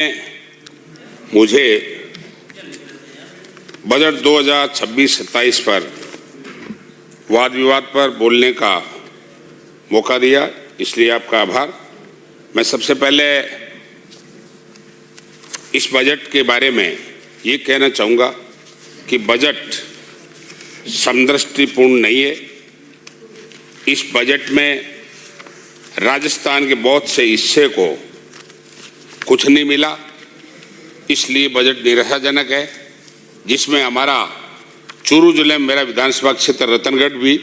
मुझे बजट 2026-27 पर वाद विवाद पर बोलने का मौका दिया, इसलिए आपका आभार। मैं सबसे पहले इस बजट के बारे में ये कहना चाहूँगा कि बजट समदृष्टिपूर्ण नहीं है। इस बजट में राजस्थान के बहुत से हिस्से को कुछ नहीं मिला, इसलिए बजट निराशाजनक है, जिसमें हमारा चूरू जिले में मेरा विधानसभा क्षेत्र रतनगढ़ भी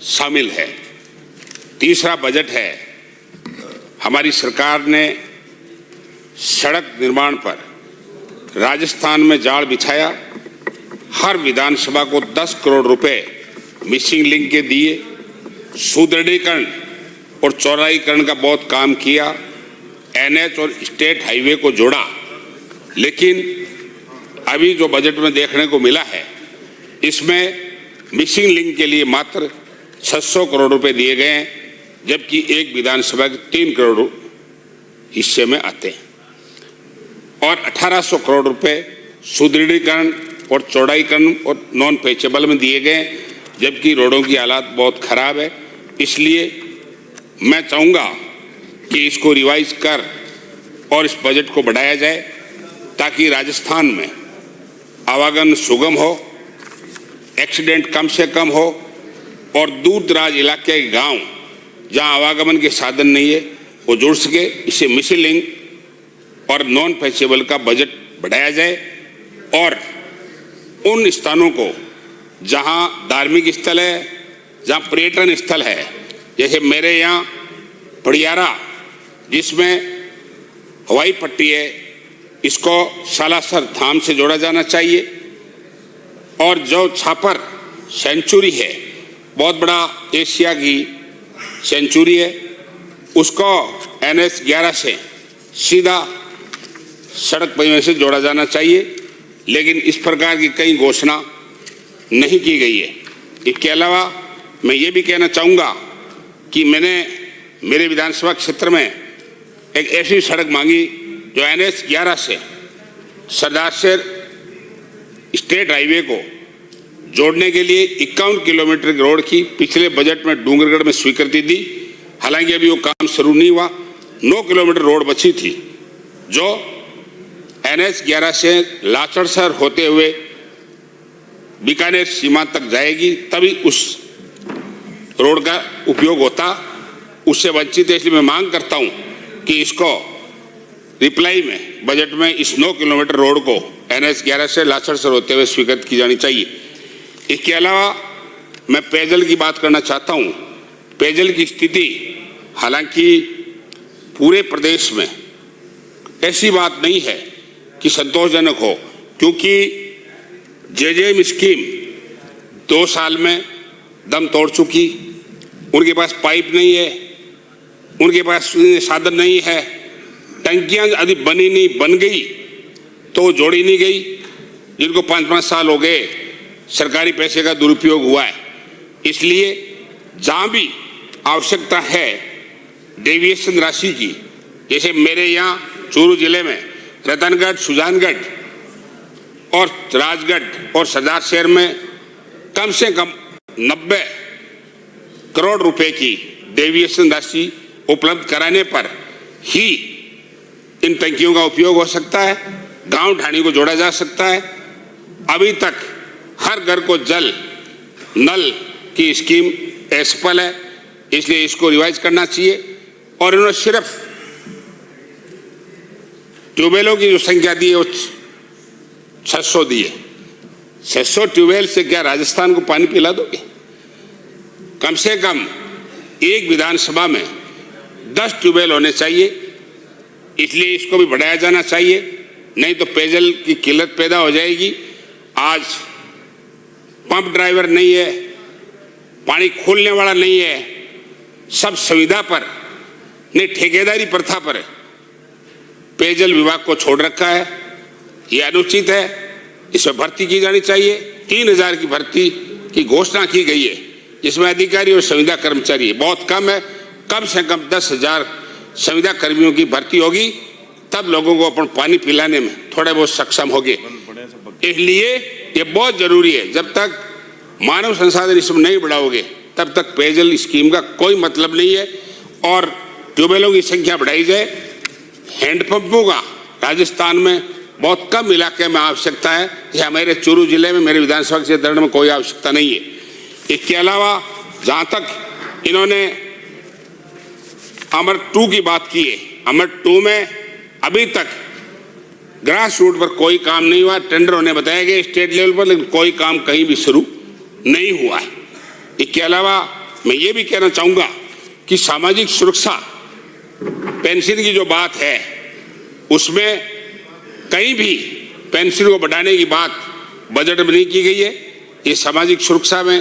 शामिल है। तीसरा बजट है, हमारी सरकार ने सड़क निर्माण पर राजस्थान में जाल बिछाया, हर विधानसभा को 10 करोड़ रुपए मिसिंग लिंक के दिए, सुदृढ़ीकरण और चौड़ाईकरण का बहुत काम किया, एनएच और स्टेट हाईवे को जोड़ा। लेकिन अभी जो बजट में देखने को मिला है, इसमें मिसिंग लिंक के लिए मात्र 600 करोड़ रुपए दिए गए हैं, जबकि एक विधानसभा के 3 करोड़ हिस्से में आते हैं। और 1800 करोड़ रुपए सुदृढ़ीकरण और चौड़ाईकरण और नॉन पेचेबल में दिए गए, जबकि रोडों की हालत बहुत खराब है। इसलिए मैं चाहूँगा कि इसको रिवाइज कर और इस बजट को बढ़ाया जाए, ताकि राजस्थान में आवागमन सुगम हो, एक्सीडेंट कम से कम हो और दूर दराज इलाके के गांव जहां आवागमन के साधन नहीं है वो जुड़ सके। इसे मिसिंग लिंक और नॉन पेचेबल का बजट बढ़ाया जाए और उन स्थानों को जहां धार्मिक स्थल है, जहां पर्यटन स्थल है, जैसे मेरे यहाँ पड़ियारा जिसमें हवाई पट्टी है, इसको सालासर धाम से जोड़ा जाना चाहिए। और जो छापर सेंचुरी है, बहुत बड़ा एशिया की सेंचुरी है, उसको NH 11 से सीधा सड़क परिवहन से जोड़ा जाना चाहिए। लेकिन इस प्रकार की कई घोषणा नहीं की गई है। इसके अलावा मैं ये भी कहना चाहूँगा कि मैंने मेरे विधानसभा क्षेत्र में एक ऐसी सड़क मांगी जो NH 11 से सरदार शहर स्टेट हाईवे को जोड़ने के लिए 51 किलोमीटर की रोड की पिछले बजट में डूंगरगढ़ में स्वीकृति दी। हालांकि अभी वो काम शुरू नहीं हुआ। 9 किलोमीटर रोड बची थी जो NH 11 से लाचड़सर होते हुए बीकानेर सीमा तक जाएगी, तभी उस रोड का उपयोग होता। उससे वंचित है, इसलिए मैं मांग करता हूं कि इसको रिप्लाई में बजट में इस 9 किलोमीटर रोड को NH 11 से लाचड़सर होते हुए स्वीकृत की जानी चाहिए। इसके अलावा मैं पेयजल की बात करना चाहता हूं। पेयजल की स्थिति हालांकि पूरे प्रदेश में ऐसी बात नहीं है कि संतोषजनक हो, क्योंकि JJM स्कीम 2 साल में दम तोड़ चुकी। उनके पास पाइप नहीं है, उनके पास साधन नहीं है, टंकियां यदि बनी नहीं, बन गई तो जोड़ी नहीं गई, जिनको 5-5 साल हो गए सरकारी पैसे का दुरुपयोग हुआ है। इसलिए जहाँ भी आवश्यकता है डेविएशन राशि की, जैसे मेरे यहाँ चूरू जिले में रतनगढ़, सुजानगढ़ और राजगढ़ और सरदार शहर में कम से कम 90 करोड़ रुपए की डेविएशन राशि उपलब्ध कराने पर ही इन टंकियों का उपयोग हो सकता है, गांव ढाणी को जोड़ा जा सकता है। अभी तक हर घर को जल नल की स्कीम असफल है, इसलिए इसको रिवाइज करना चाहिए। और इन्होंने सिर्फ ट्यूबवेलों की जो संख्या दी है वो 600 दी है। 600 ट्यूबवेल से क्या राजस्थान को पानी पिला दोगे? कम से कम एक विधानसभा में 10 ट्यूबवेल होने चाहिए, इसलिए इसको भी बढ़ाया जाना चाहिए, नहीं तो पेयजल की किल्लत पैदा हो जाएगी। आज पंप ड्राइवर नहीं है, पानी खोलने वाला नहीं है, सब संविदा पर नहीं ठेकेदारी प्रथा पर पेयजल विभाग को छोड़ रखा है। ये अनुचित है, इसमें भर्ती की जानी चाहिए। 3000 की भर्ती की घोषणा की गई है, जिसमें अधिकारी और संविदा कर्मचारी बहुत कम है। कम से कम 10,000 संविदा कर्मियों की भर्ती होगी तब लोगों को अपन पानी पिलाने में थोड़े बहुत सक्षम होंगे। इसलिए ये बहुत जरूरी है, जब तक मानव संसाधन इसमें नहीं बढ़ाओगे तब तक पेयजल स्कीम का कोई मतलब नहीं है। और ट्यूबवेलों की संख्या बढ़ाई जाए। हैंडपंपों का राजस्थान में बहुत कम इलाके में आवश्यकता है, जैसे मेरे चूरू जिले में, मेरे विधानसभा क्षेत्र में कोई आवश्यकता नहीं है। इसके अलावा जहाँ तक इन्होंने अमर 2 की बात की है, अमर 2 में अभी तक ग्रास रूट पर कोई काम नहीं हुआ। टेंडर होने बताया गया स्टेट लेवल पर, लेकिन कोई काम कहीं भी शुरू नहीं हुआ है। इसके अलावा मैं ये भी कहना चाहूँगा कि सामाजिक सुरक्षा पेंशन की जो बात है, उसमें कहीं भी पेंशन को बढ़ाने की बात बजट में नहीं की गई है। ये सामाजिक सुरक्षा में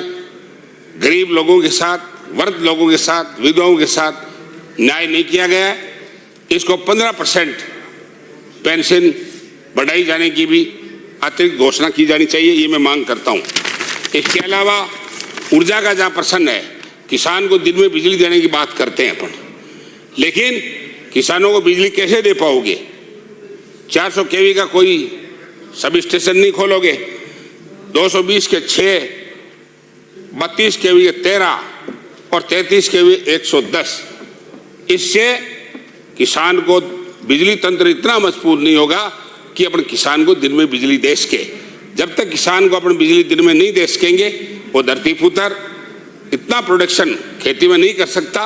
गरीब लोगों के साथ, वृद्ध लोगों के साथ, विधवाओं के साथ न्याय नहीं किया गया है। इसको 15% पेंशन बढ़ाई जाने की भी अतिरिक्त घोषणा की जानी चाहिए, ये मैं मांग करता हूँ। इसके अलावा ऊर्जा का जहाँ प्रश्न है, किसान को दिन में बिजली देने की बात करते हैं अपन, लेकिन किसानों को बिजली कैसे दे पाओगे? 400 केवी का कोई सब स्टेशन नहीं खोलोगे, 220 के 6, 32 केवी के 13 और 33 केवी 110। इससे किसान को बिजली तंत्र इतना मजबूत नहीं होगा कि अपन किसान को दिन में बिजली दे सके। जब तक किसान को अपन बिजली दिन में नहीं दे सकेंगे, वो धरती पुत्र इतना प्रोडक्शन खेती में नहीं कर सकता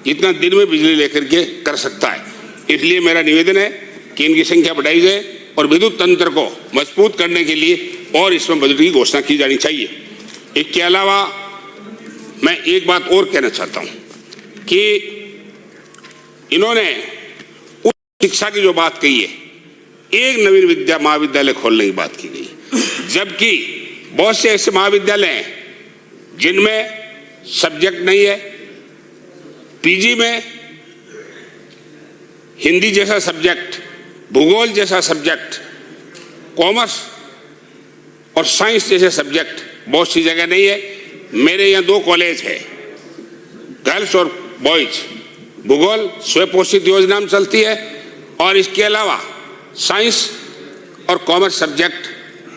जितना दिन में बिजली लेकर के कर सकता है। इसलिए मेरा निवेदन है कि इनकी संख्या बढ़ाई जाए और विद्युत तंत्र को मजबूत करने के लिए और इसमें बजट की घोषणा की जानी चाहिए। इसके अलावा मैं एक बात और कहना चाहता हूँ कि इन्होंने उच्च शिक्षा की जो बात कही है, एक नवीन विद्या महाविद्यालय खोलने की बात की गई, जबकि बहुत से ऐसे महाविद्यालय हैं जिनमें सब्जेक्ट नहीं है। पीजी में हिंदी जैसा सब्जेक्ट, भूगोल जैसा सब्जेक्ट, कॉमर्स और साइंस जैसे सब्जेक्ट बहुत सी जगह नहीं है। मेरे यहाँ 2 कॉलेज है, गर्ल्स और बॉयज। भूगोल स्वपोषित योजना में चलती है और इसके अलावा साइंस और कॉमर्स सब्जेक्ट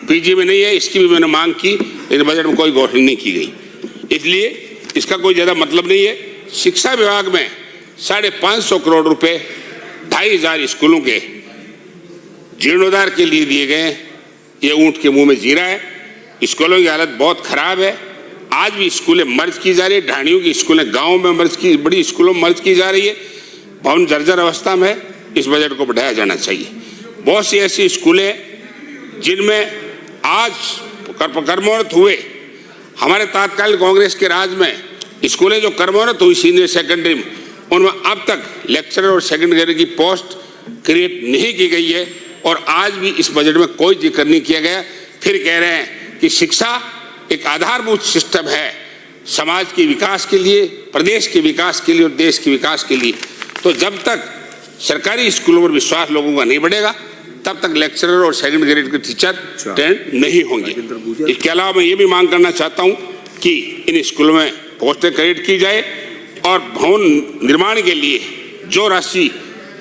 पीजी में नहीं है। इसकी भी मैंने मांग की, लेकिन बजट में कोई घोषणा नहीं की गई, इसलिए इसका कोई ज़्यादा मतलब नहीं है। शिक्षा विभाग में 550 करोड़ रुपए 2500 स्कूलों के जीर्णोद्धार के लिए दिए गए। ये ऊंट के मुंह में जीरा है। स्कूलों की हालत बहुत खराब है। आज भी स्कूलें मर्ज की जा रही है, ढाणियों की स्कूलें गाँव में मर्ज की, बड़ी स्कूलों में मर्ज की जा रही है। भवन जर्जर अवस्था में है। इस बजट को बढ़ाया जाना चाहिए। बहुत सी ऐसी स्कूलें जिनमें आज कर्मोन्नत हुए, हमारे तात्कालिक कांग्रेस के राज में स्कूलें जो कर्मोन्नत हुई सीनियर सेकेंडरी में, उनमें अब तक लेक्चरर और सेकंड ग्रेड की पोस्ट क्रिएट नहीं की गई है और आज भी इस बजट में कोई जिक्र नहीं किया गया। फिर कह रहे हैं कि शिक्षा एक आधारभूत सिस्टम है समाज के विकास के लिए, प्रदेश के विकास के लिए और देश के विकास के लिए। तो जब तक सरकारी स्कूलों पर विश्वास लोगों का नहीं बढ़ेगा, तब तक लेक्चरर और सेकंड ग्रेड के टीचर ट्रेंड नहीं होंगे। इसके अलावा मैं ये भी मांग करना चाहता हूँ कि इन स्कूलों में पोस्टें क्रिएट की जाए और भवन निर्माण के लिए जो राशि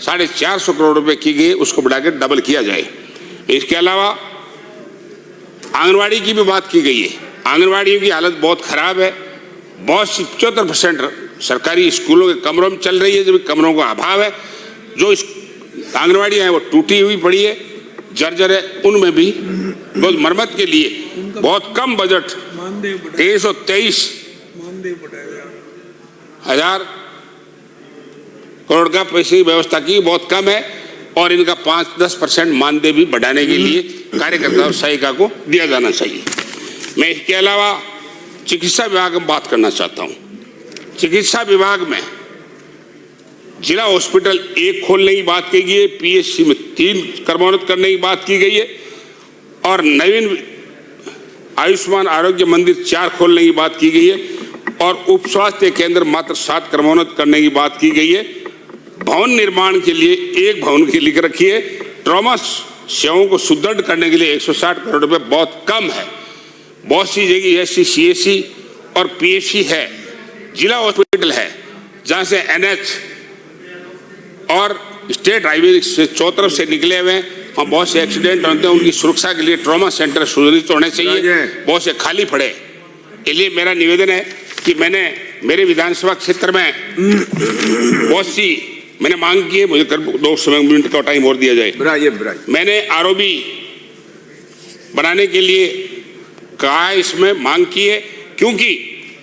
450 करोड़ रुपए की गई उसको बढ़ाकर डबल किया जाए। इसके अलावा आंगनवाड़ी की भी बात की गई है। आंगनवाड़ियों की हालत बहुत खराब है। बहुत सी 75% सरकारी स्कूलों के कमरों में चल रही है, जब कमरों का अभाव है। जो आंगनवाड़ियाँ हैं वो टूटी हुई पड़ी है, जर्जर है। उनमें भी बहुत मरम्मत के लिए बहुत कम बजट 323 हजार करोड़ का पैसे की व्यवस्था की, बहुत कम है। और इनका 5-10% मानदेय भी बढ़ाने के लिए कार्यकर्ता और सहायिका को दिया जाना चाहिए। मैं इसके अलावा चिकित्सा विभाग में बात करना चाहता हूँ। चिकित्सा विभाग में जिला हॉस्पिटल 1 खोलने की बात की गई है, पीएचसी में 3 कर्मोन्नत करने की बात की गई है और नवीन आयुष्मान आरोग्य मंदिर 4 खोलने की बात की गई है और उप स्वास्थ्य केंद्र मात्र 7 कर्मोन्नत करने की बात की गई है। भवन निर्माण के लिए 1 भवन की लिख रखी है। ट्रॉमा सेवाओं को सुदृढ़ करने के लिए 160 करोड़ रुपए बहुत कम है। बहुत सी जगह एससी, सीएससी और पीएचसी है, जिला हॉस्पिटल है, जहाँ से एनएच और स्टेट हाईवे से चौतरफ से निकले हुए हैं, वहाँ बहुत से एक्सीडेंट होते हैं, उनकी सुरक्षा के लिए ट्रॉमा सेंटर सुनिश्चित होने चाहिए, बहुत से खाली पड़े। इसलिए मेरा निवेदन है कि मैंने मेरे विधानसभा क्षेत्र में बहुत सी मैंने मांग की है, मुझे 2 मिनट का टाइम और दिया जाए। मैंने आरओबी बनाने के लिए कहा है, इसमें मांग की है, क्योंकि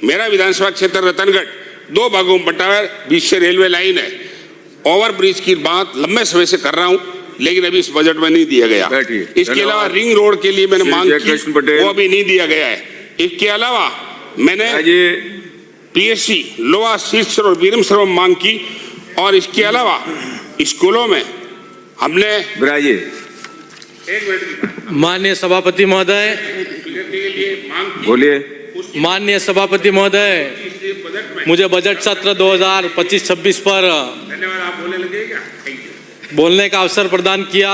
मेरा विधानसभा क्षेत्र रतनगढ़ 2 भागों में बटा है, बीच से रेलवे लाइन है, ओवर ब्रिज की बात लंबे समय से कर रहा हूं, लेकिन अभी इस बजट में नहीं दिया गया। इसके अलावा रिंग रोड के लिए मैंने मांग की, वो अभी नहीं दिया गया है। इसके अलावा मैंने पीएससी लोहा शीर्ष और वीरम सरोवर मांग की, और इसके अलावा स्कूलों में हमने माननीय सभापति महोदय, बोलिए। माननीय सभापति महोदय, मुझे बजट सत्र 2025-26 पर धन्यवाद, आप बोलने लगे क्या? बोलने का अवसर प्रदान किया।